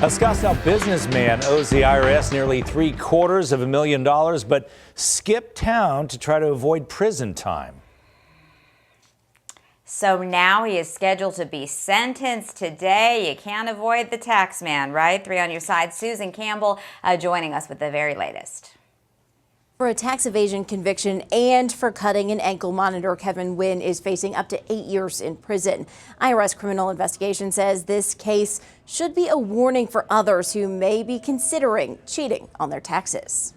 A Scottsdale businessman owes the IRS nearly $750,000, but skipped town to try to avoid prison time. So now he is scheduled to be sentenced today. You can't avoid the tax man, right? 3 on your side. Susan Campbell joining us with the very latest. For a tax evasion conviction and for cutting an ankle monitor, Kevin Wynn is facing up to 8 years in prison. IRS Criminal Investigation says this case should be a warning for others who may be considering cheating on their taxes.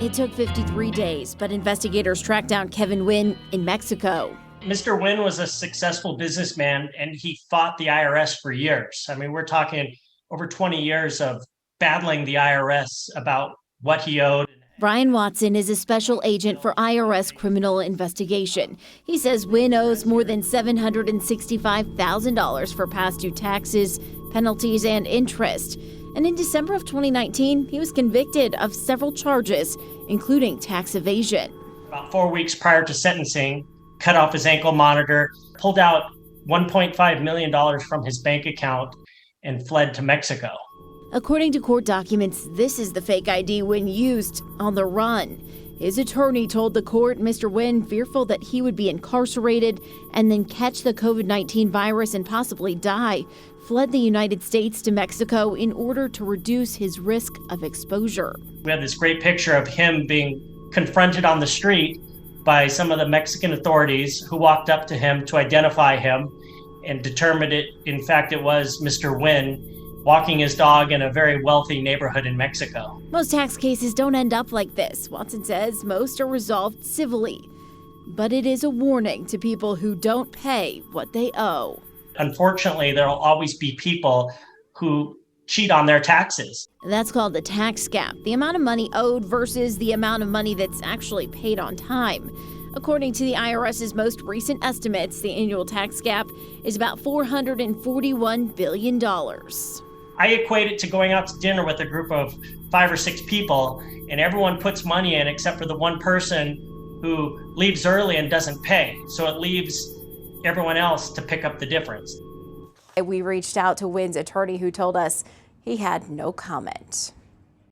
It took 53 days, but investigators tracked down Kevin Wynn in Mexico. Mr. Wynn was a successful businessman, and he fought the IRS for years. I mean, we're talking over 20 years of battling the IRS about what he owed. Brian Watson is a special agent for IRS Criminal Investigation. He says Wynn owes more than $765,000 for past due taxes, penalties, and interest. And in December of 2019, he was convicted of several charges, including tax evasion. About 4 weeks prior to sentencing, cut off his ankle monitor, pulled out $1.5 million from his bank account, and fled to Mexico. According to court documents, this is the fake ID Wynn used on the run. His attorney told the court Mr. Wynn, fearful that he would be incarcerated and then catch the COVID-19 virus and possibly die, fled the United States to Mexico in order to reduce his risk of exposure. We have this great picture of him being confronted on the street by some of the Mexican authorities who walked up to him to identify him and determined it, in fact, it was Mr. Wynn walking his dog in a very wealthy neighborhood in Mexico. Most tax cases don't end up like this. Watson says most are resolved civilly. But it is a warning to people who don't pay what they owe. Unfortunately, there will always be people who cheat on their taxes. That's called the tax gap, the amount of money owed versus the amount of money that's actually paid on time. According to the IRS's most recent estimates, the annual tax gap is about $441 billion. I equate it to going out to dinner with a group of 5 or 6 people, and everyone puts money in except for the one person who leaves early and doesn't pay. So it leaves everyone else to pick up the difference. We reached out to Wynn's attorney, who told us he had no comment.